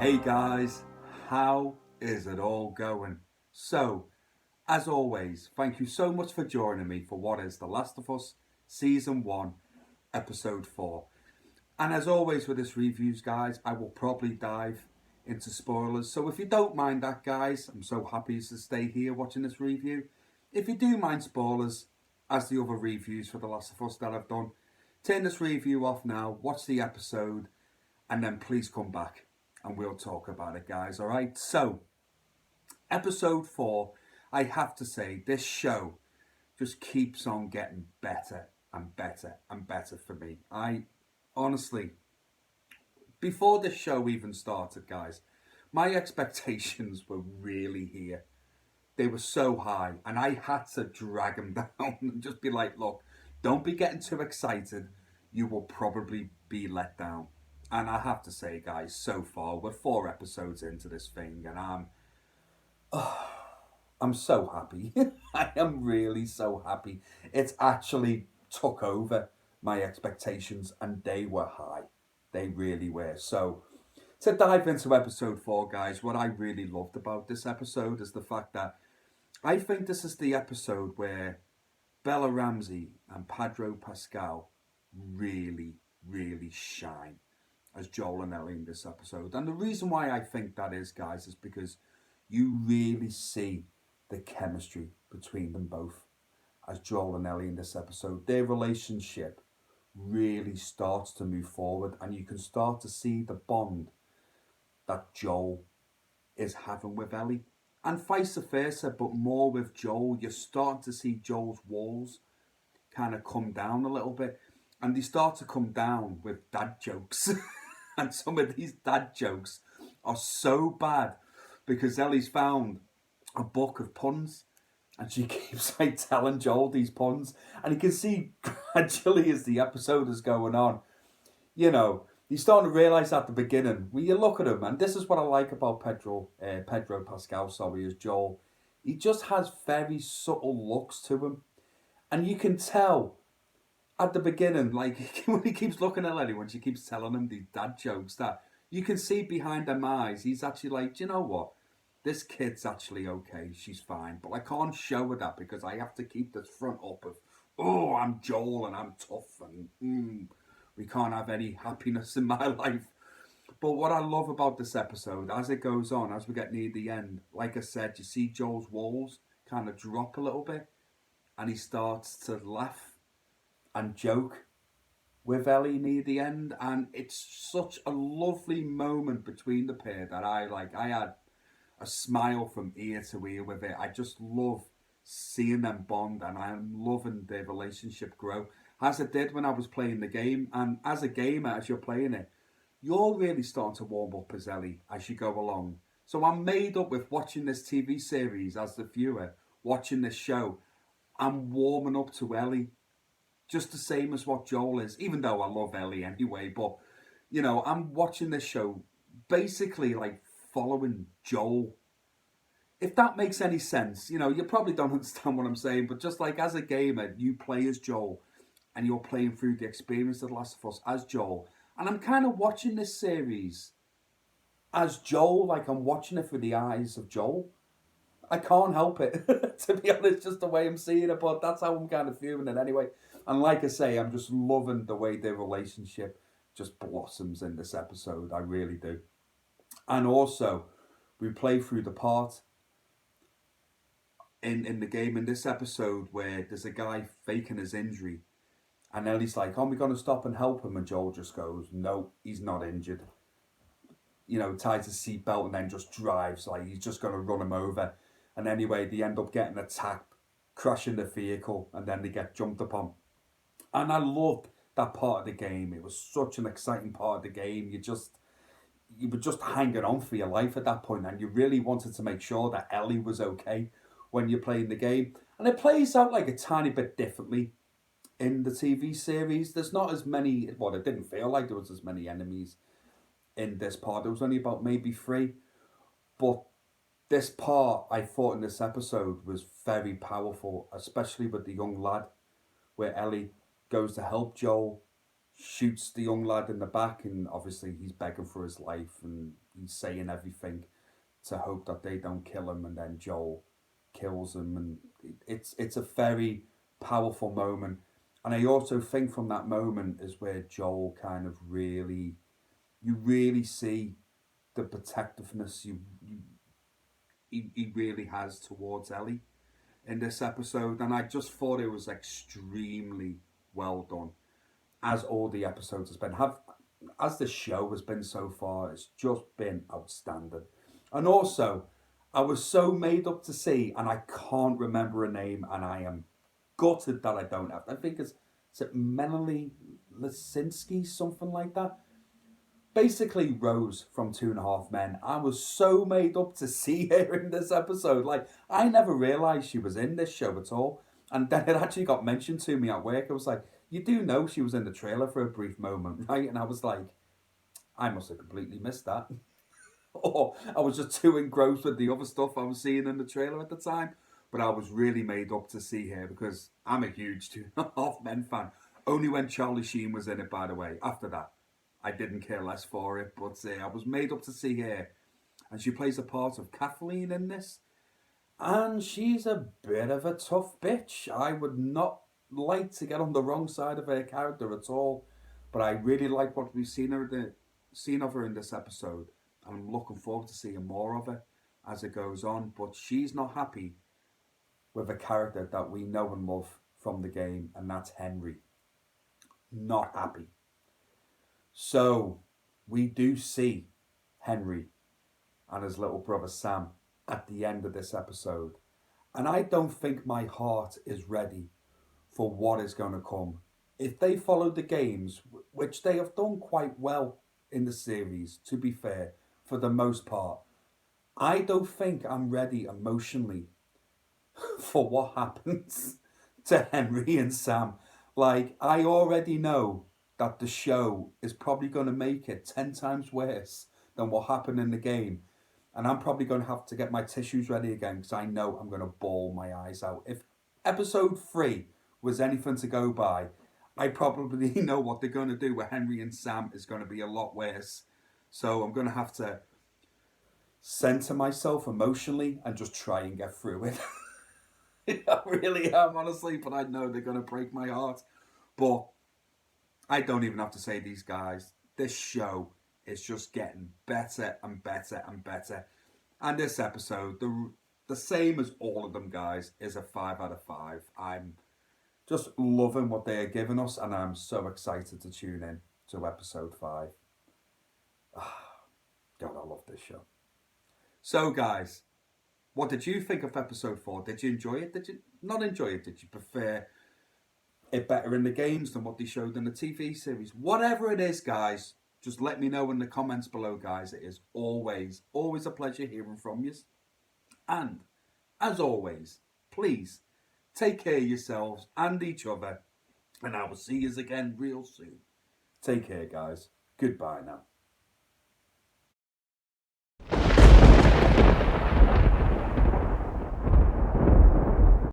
Hey guys, how is it all going? So, as always, thank you so much for joining me for what is The Last of Us Season 1, Episode 4. And as always with this reviews, guys, I will probably dive into spoilers. So if you don't mind that, guys, I'm so happy to stay here watching this review. If you do mind spoilers, as the other reviews for The Last of Us that I've done, turn this review off now, watch the episode, and then please come back and we'll talk about it, guys. All right. So, episode 4, I have to say, this show just keeps on getting better and better and better for me. I honestly, before this show even started, guys, my expectations were really here. They were so high, and I had to drag them down and just be like, look, don't be getting too excited. You will probably be let down. And I have to say, guys, so far, we're 4 episodes into this thing, and I'm so happy. I am really so happy. It's actually took over my expectations, and they were high. They really were. So, to dive into episode 4, guys, what I really loved about this episode is the fact that I think this is the episode where Bella Ramsey and Pedro Pascal really, really shine as Joel and Ellie in this episode. And the reason why I think that is, guys, is because you really see the chemistry between them both as Joel and Ellie in this episode. Their relationship really starts to move forward, and you can start to see the bond that Joel is having with Ellie. And vice versa, but more with Joel. You're starting to see Joel's walls kind of come down a little bit. And they start to come down with dad jokes. And some of these dad jokes are so bad because Ellie's found a book of puns and she keeps like telling Joel these puns. And you can see gradually as the episode is going on, you know, you're starting to realise at the beginning, when you look at him, and this is what I like about Pedro Pascal, as Joel. He just has very subtle looks to him. And you can tell at the beginning, like when he keeps looking at Ellie, when she keeps telling him these dad jokes, that you can see behind them eyes, he's actually like, do you know what? This kid's actually okay, she's fine. But I can't show her that because I have to keep this front up of, oh, I'm Joel and I'm tough and we can't have any happiness in my life. But what I love about this episode, as it goes on, as we get near the end, like I said, you see Joel's walls kind of drop a little bit and he starts to laugh and joke with Ellie near the end. And it's such a lovely moment between the pair that I had a smile from ear to ear with it. I just love seeing them bond and I'm loving their relationship grow as it did when I was playing the game. And as a gamer, as you're playing it, you're really starting to warm up as Ellie as you go along. So I'm made up with watching this TV series as the viewer, watching this show. I'm warming up to Ellie, just the same as what Joel is, even though I love Ellie anyway. But, you know, I'm watching this show basically like following Joel. If that makes any sense, you know, you probably don't understand what I'm saying, but just like as a gamer, you play as Joel and you're playing through the experience of The Last of Us as Joel. And I'm kind of watching this series as Joel, like I'm watching it through the eyes of Joel. I can't help it, to be honest, just the way I'm seeing it, but that's how I'm kind of feeling it anyway. And like I say, I'm just loving the way their relationship just blossoms in this episode. I really do. And also, we play through the part in the game in this episode where there's a guy faking his injury. And Ellie's like, are we going to stop and help him? And Joel just goes, no, he's not injured. You know, ties his seatbelt and then just drives like he's just going to run him over. And anyway, they end up getting attacked, crashing the vehicle, and then they get jumped upon. And I loved that part of the game. It was such an exciting part of the game. You were just hanging on for your life at that point, and you really wanted to make sure that Ellie was okay when you're playing the game. And it plays out like a tiny bit differently in the TV series. There's not as many, well, it didn't feel like there was as many enemies in this part. There was only about maybe 3. But this part, I thought in this episode, was very powerful, especially with the young lad, where Ellie goes to help Joel, shoots the young lad in the back, and obviously he's begging for his life, and he's saying everything to hope that they don't kill him, and then Joel kills him, and it's a very powerful moment. And I also think from that moment is where Joel kind of really, you really see the protectiveness he really has towards Ellie in this episode, and I just thought it was extremely well done, as all the episodes has been. Have as the show has been so far, it's just been outstanding. And also, I was so made up to see, and I can't remember a name, and I am gutted that I don't have. I think is it Melanie Lisinski, something like that. Basically, Rose from Two and a Half Men. I was so made up to see her in this episode. Like, I never realised she was in this show at all. And then it actually got mentioned to me at work. I was like, you do know she was in the trailer for a brief moment, right? And I was like, I must have completely missed that. Or I was just too engrossed with the other stuff I was seeing in the trailer at the time. But I was really made up to see her because I'm a huge Two and a Half Men fan. Only when Charlie Sheen was in it, by the way. After that, I didn't care less for it. But I was made up to see her. And she plays the part of Kathleen in this. And she's a bit of a tough bitch. I would not like to get on the wrong side of her character at all. But I really like what we've seen of her in this episode. And I'm looking forward to seeing more of her as it goes on. But she's not happy with a character that we know and love from the game, and that's Henry. Not happy. So we do see Henry and his little brother Sam at the end of this episode. And I don't think my heart is ready for what is going to come. If they follow the games, which they have done quite well in the series, to be fair, for the most part, I don't think I'm ready emotionally for what happens to Henry and Sam. Like, I already know that the show is probably going to make it 10 times worse than what happened in the game. And I'm probably going to have to get my tissues ready again because I know I'm going to bawl my eyes out. If episode 3 was anything to go by, I probably know what they're going to do with Henry and Sam is going to be a lot worse. So I'm going to have to center myself emotionally and just try and get through it. I really am, honestly, but I know they're going to break my heart. But I don't even have to say these guys. This show is just getting better and better and better. And this episode, the same as all of them, guys, is a 5 out of 5. I'm just loving what they are giving us, and I'm so excited to tune in to episode 5. God, I love this show. So, guys, what did you think of episode 4? Did you enjoy it? Did you not enjoy it? Did you prefer it better in the games than what they showed in the TV series? Whatever it is, guys, just let me know in the comments below, guys. It is always a pleasure hearing from you. And, as always, please take care of yourselves and each other. And I will see you again real soon. Take care, guys. Goodbye now.